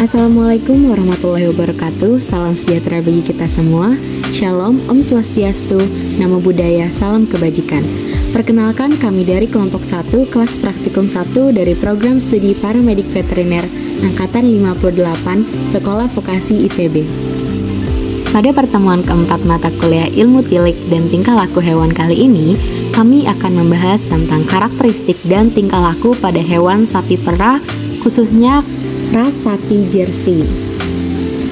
Assalamualaikum warahmatullahi wabarakatuh. Salam sejahtera bagi kita semua. Shalom, Om Swastiastu, Namo Buddhaya, salam kebajikan. Perkenalkan, kami dari kelompok 1 kelas praktikum 1 dari program studi paramedik veteriner angkatan 58 Sekolah Vokasi IPB. Pada pertemuan keempat mata kuliah ilmu tilik dan tingkah laku hewan kali ini, kami akan membahas tentang karakteristik dan tingkah laku pada hewan sapi perah, khususnya ras sapi Jersey.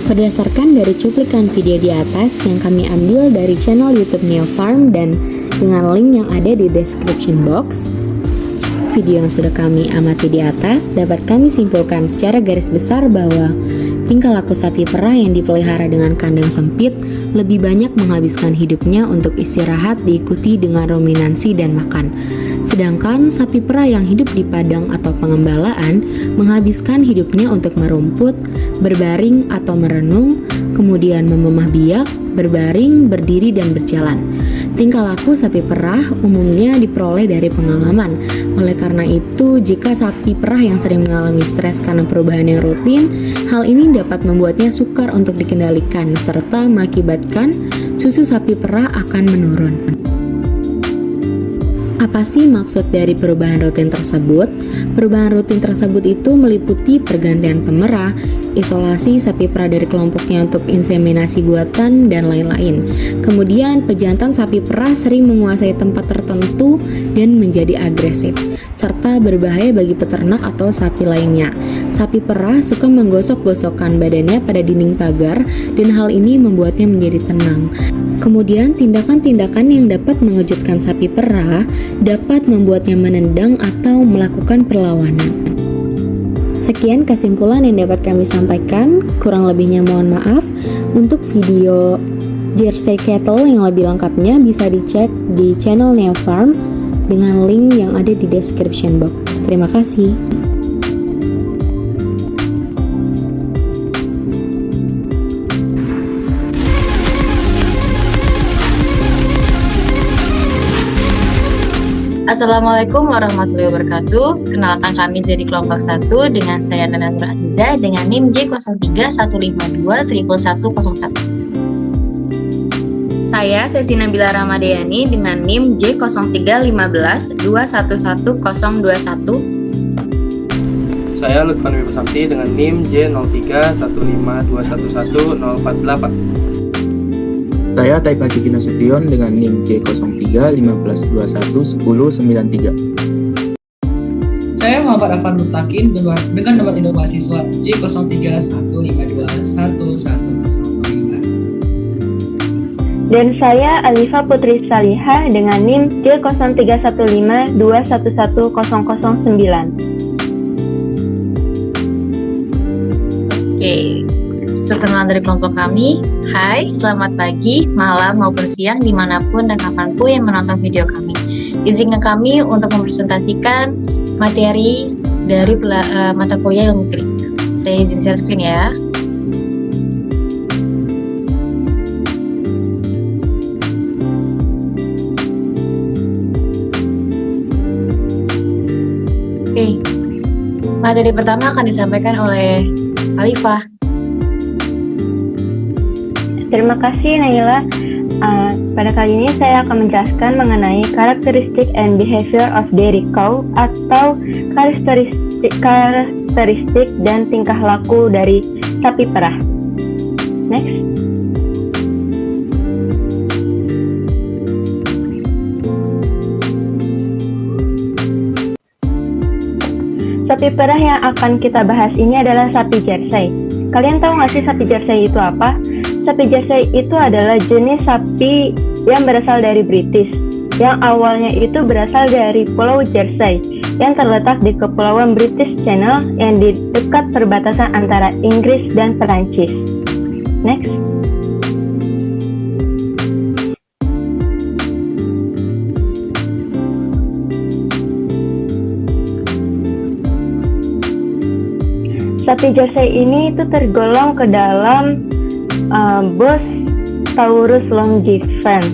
Berdasarkan dari cuplikan video di atas yang kami ambil dari channel YouTube Neo Farm dan dengan link yang ada di description box, video yang sudah kami amati di atas dapat kami simpulkan secara garis besar bahwa tingkah laku sapi perah yang dipelihara dengan kandang sempit lebih banyak menghabiskan hidupnya untuk istirahat diikuti dengan ruminansi dan makan. Sedangkan sapi perah yang hidup di padang atau pengembalaan menghabiskan hidupnya untuk merumput, berbaring atau merenung, kemudian mememah biak, berbaring, berdiri, dan berjalan. Tingkah laku sapi perah umumnya diperoleh dari pengalaman. Oleh karena itu, jika sapi perah yang sering mengalami stres karena perubahan yang rutin, hal ini dapat membuatnya sukar untuk dikendalikan serta mengakibatkan susu sapi perah akan menurun. Apa sih maksud dari perubahan rutin tersebut? Perubahan rutin tersebut itu meliputi pergantian pemerah, isolasi sapi perah dari kelompoknya untuk inseminasi buatan, dan lain-lain. Kemudian, pejantan sapi perah sering menguasai tempat tertentu dan menjadi agresif, serta berbahaya bagi peternak atau sapi lainnya. Sapi perah suka menggosok-gosokkan badannya pada dinding pagar, dan hal ini membuatnya menjadi tenang. Kemudian, tindakan-tindakan yang dapat mengejutkan sapi perah dapat membuatnya menendang atau melakukan perlawanan. Sekian kesimpulan yang dapat kami sampaikan, kurang lebihnya mohon maaf. Untuk video Jersey Cattle yang lebih lengkapnya bisa dicek di channel Neo Farm dengan link yang ada di description box. Terima kasih. Assalamualaikum warahmatullahi wabarakatuh. Kenalkan kami dari kelompok 1 dengan saya Nana Nur Aziza dengan NIM J0315211101. Saya Sesi Nabila Ramadhani dengan NIM J0315211021. Saya Lutfan Wibowo dengan NIM J0315211048. Saya Taika Jiki Nasution dengan NIM J0315211093. Saya Muhammad Afan Mutakin dengan nomor induk mahasiswa J03151105. Dan saya Alifa Putri Saliha dengan NIM J0315211009. Oke, perkenalan dari kelompok kami. Hai, selamat pagi, malam, maupun siang dimanapun dan kapanpun yang menonton video kami. Izinkan kami untuk mempresentasikan materi dari mata kuliah ilmu tilik. Saya izin share screen ya. Oke, materi pertama akan disampaikan oleh Alifah. Terima kasih Naila. Pada kali ini saya akan menjelaskan mengenai karakteristik and behavior of dairy cow atau karakteristik dan tingkah laku dari sapi perah. Next. Sapi perah yang akan kita bahas ini adalah sapi Jersey. Kalian tahu nggak sih sapi Jersey itu apa? Sapi Jersey itu adalah jenis sapi yang berasal dari British, yang awalnya itu berasal dari Pulau Jersey, yang terletak di Kepulauan British Channel yang di dekat perbatasan antara Inggris dan Perancis. Next. Sapi Jersey ini itu tergolong ke dalam Bos Taurus longifrons.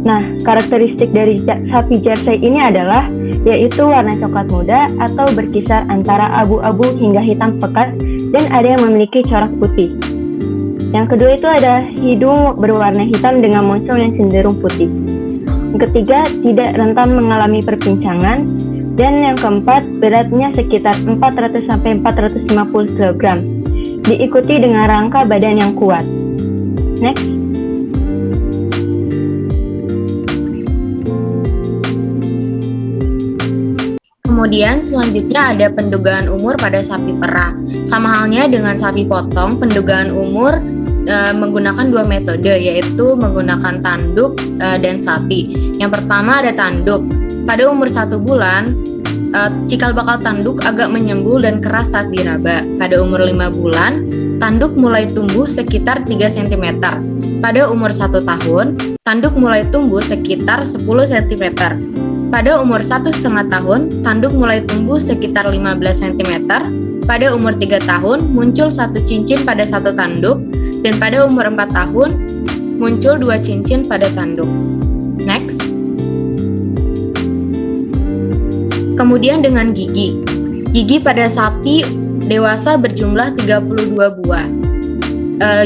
Nah, karakteristik dari sapi Jersey ini adalah yaitu warna coklat muda atau berkisar antara abu-abu hingga hitam pekat, dan ada yang memiliki corak putih. Yang kedua itu ada hidung berwarna hitam dengan moncong yang cenderung putih. Yang ketiga, tidak rentan mengalami perpincangan. Dan yang keempat, beratnya sekitar 400-450 kg. Diikuti dengan rangka badan yang kuat. Next. Kemudian selanjutnya ada pendugaan umur pada sapi perah. Sama halnya dengan sapi potong, pendugaan umur menggunakan dua metode, yaitu menggunakan tanduk dan sapi. Yang pertama ada tanduk. Pada umur 1 bulan, cikal bakal tanduk agak menyembul dan keras saat diraba. Pada umur 5 bulan, tanduk mulai tumbuh sekitar 3 cm. Pada umur 1 tahun, tanduk mulai tumbuh sekitar 10 cm. Pada umur 1,5 tahun, tanduk mulai tumbuh sekitar 15 cm. Pada umur 3 tahun, muncul 1 cincin pada 1 tanduk. Dan pada umur 4 tahun, muncul 2 cincin pada tanduk. Next. Kemudian dengan gigi. Gigi pada sapi dewasa berjumlah 32 buah.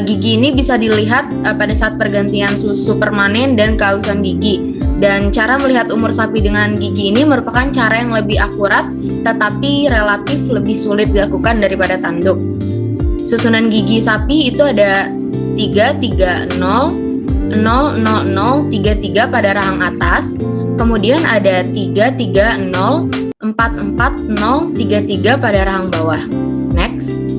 Gigi ini bisa dilihat pada saat pergantian susu permanen dan keausan gigi. Dan cara melihat umur sapi dengan gigi ini merupakan cara yang lebih akurat, tetapi relatif lebih sulit dilakukan daripada tanduk. Susunan gigi sapi itu ada 330, 000, 33 pada rahang atas, kemudian ada 330, 440, 33 pada rahang bawah. Next.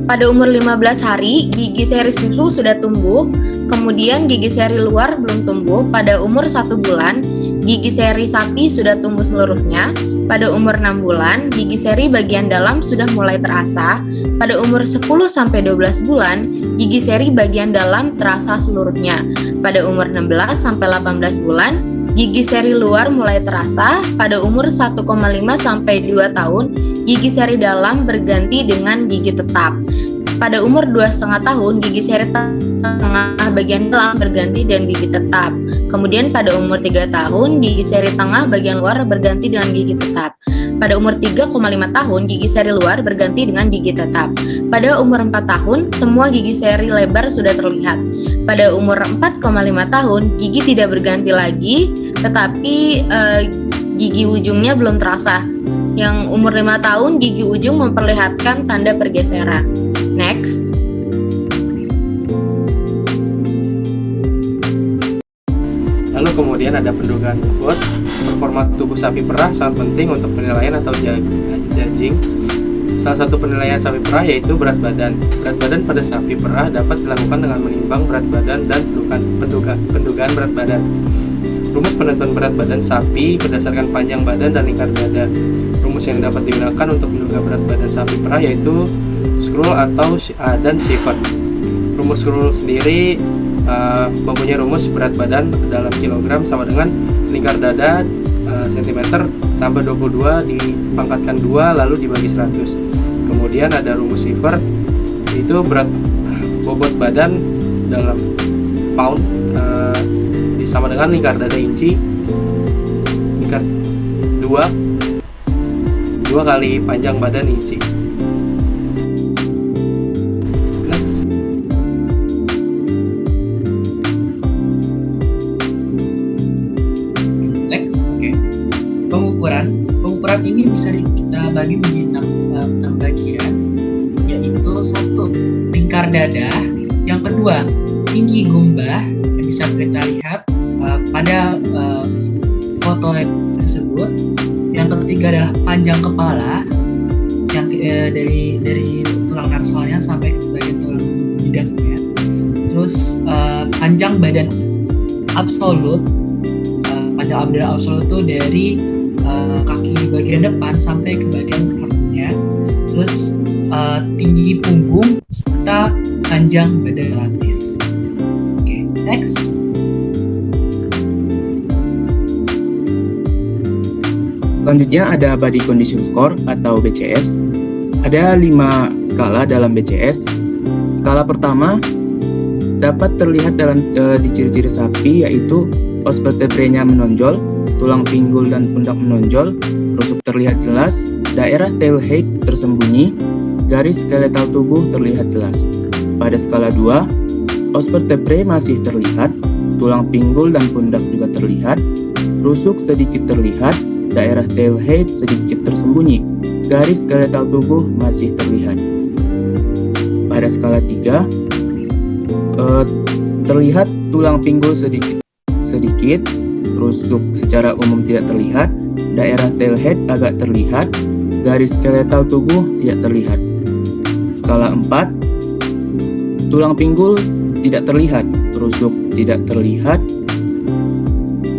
Pada umur 15 hari, gigi seri susu sudah tumbuh, kemudian gigi seri luar belum tumbuh. Pada umur 1 bulan, gigi seri sapi sudah tumbuh seluruhnya. Pada umur 6 bulan, gigi seri bagian dalam sudah mulai terasa. Pada umur 10-12 bulan, gigi seri bagian dalam terasa seluruhnya. Pada umur 16-18 bulan, gigi seri luar mulai terasa. Pada umur 1,5-2 tahun, gigi seri dalam berganti dengan gigi tetap. Pada umur 2,5 tahun, gigi seri tengah bagian dalam berganti dengan gigi tetap. Kemudian pada umur 3 tahun, gigi seri tengah bagian luar berganti dengan gigi tetap. Pada umur 3,5 tahun, gigi seri luar berganti dengan gigi tetap. Pada umur 4 tahun, semua gigi seri lebar sudah terlihat. Pada umur 4,5 tahun, gigi tidak berganti lagi, tetapi gigi ujungnya belum terasa. Yang umur 5 tahun, gigi ujung memperlihatkan tanda pergeseran. Next. Lalu kemudian ada pendugaan bobot. Performa tubuh sapi perah sangat penting untuk penilaian atau judging. Salah satu penilaian sapi perah yaitu berat badan. Berat badan pada sapi perah dapat dilakukan dengan menimbang berat badan dan pendugaan berat badan. Rumus penentuan berat badan sapi berdasarkan panjang badan dan lingkar dada. Rumus yang dapat digunakan untuk menduga berat badan sapi perah yaitu scroll dan Shiver. Rumus scroll sendiri mempunyai rumus berat badan dalam kilogram sama dengan lingkar dada cm tambah 22 dipangkatkan 2 lalu dibagi 100. Kemudian ada rumus Shiver, itu berat bobot badan dalam pound sama dengan lingkar dada inci, lingkar 2 kali panjang badan inci. Next. Oke. Pengukuran ini bisa kita bagi menjadi 6 bagian, yaitu 1 lingkar dada, yang kedua tinggi gumbah yang bisa kita lihat pada foto tersebut. Yang ketiga adalah panjang kepala yang dari tulang narsalnya sampai ke bagian tulang bidangnya. Terus panjang badan absolut, panjang badan absolut itu dari kaki bagian depan sampai ke bagian kakinya. Terus tinggi punggung serta panjang badan relatif. Oke, next. Selanjutnya ada Body Condition Score atau BCS. Ada 5 skala dalam BCS. Skala pertama dapat terlihat di ciri-ciri sapi, yaitu os vertebrenya menonjol, tulang pinggul dan pundak menonjol, rusuk terlihat jelas, daerah tail head tersembunyi, garis skeletal tubuh terlihat jelas. Pada skala 2, os vertebrae masih terlihat, tulang pinggul dan pundak juga terlihat, rusuk sedikit terlihat, daerah tail head sedikit tersembunyi, garis skeletal tubuh masih terlihat. Pada skala 3, terlihat tulang pinggul sedikit, rusuk secara umum tidak terlihat, daerah tail head agak terlihat, garis skeletal tubuh tidak terlihat. Skala 4, tulang pinggul tidak terlihat, rusuk tidak terlihat,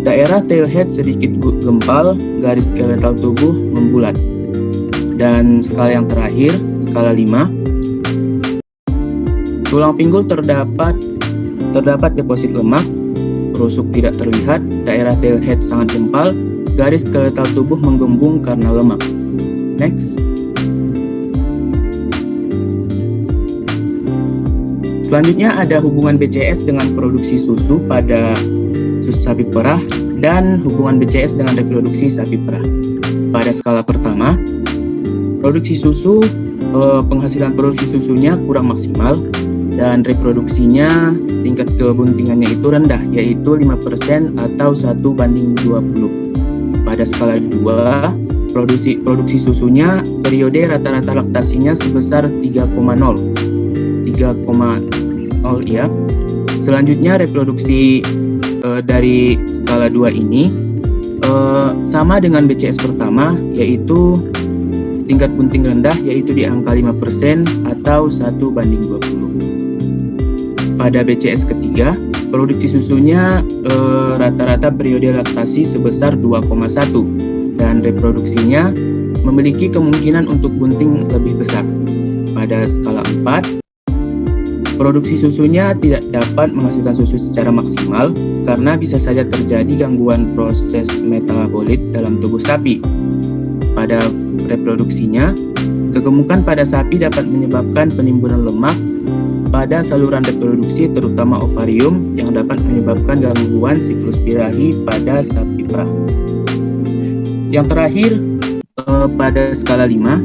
daerah tail head sedikit gempal, garis skeletal tubuh membulat. Dan skala yang terakhir, skala 5, tulang pinggul terdapat deposit lemak, rusuk tidak terlihat, daerah tail head sangat gempal, garis skeletal tubuh menggembung karena lemak. Next. Selanjutnya ada hubungan BCS dengan produksi susu pada susu sapi perah dan hubungan BCS dengan reproduksi sapi perah. Pada skala pertama, produksi susu, penghasilan produksi susunya kurang maksimal dan reproduksinya tingkat kebuntingannya itu rendah, yaitu 5% atau 1:20. Pada skala 2, produksi susunya periode rata-rata laktasinya sebesar 3,0 ya. Selanjutnya reproduksi dari skala 2 ini sama dengan BCS pertama, yaitu tingkat bunting rendah, yaitu di angka 5% atau 1:20. Pada BCS ketiga, produksi susunya rata-rata periode laktasi sebesar 2,1 dan reproduksinya memiliki kemungkinan untuk bunting lebih besar. Pada skala 4, produksi susunya tidak dapat menghasilkan susu secara maksimal karena bisa saja terjadi gangguan proses metabolit dalam tubuh sapi. Pada reproduksinya, kegemukan pada sapi dapat menyebabkan penimbunan lemak pada saluran reproduksi, terutama ovarium, yang dapat menyebabkan gangguan siklus birahi pada sapi perah. Yang terakhir, pada skala 5,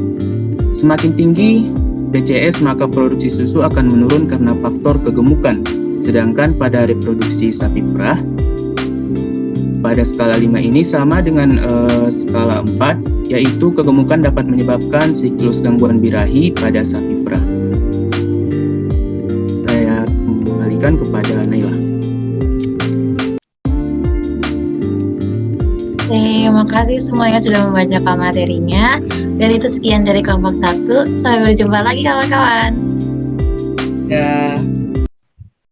semakin tinggi BCS maka produksi susu akan menurun karena faktor kegemukan. Sedangkan pada reproduksi sapi perah, pada skala 5 ini sama dengan skala 4, yaitu kegemukan dapat menyebabkan siklus gangguan birahi pada sapi perah. Saya kembalikan kepada Naila. Terima kasih semuanya sudah membacakan materinya. Dan itu sekian dari kelompok 1. Sampai berjumpa lagi kawan-kawan. Ya.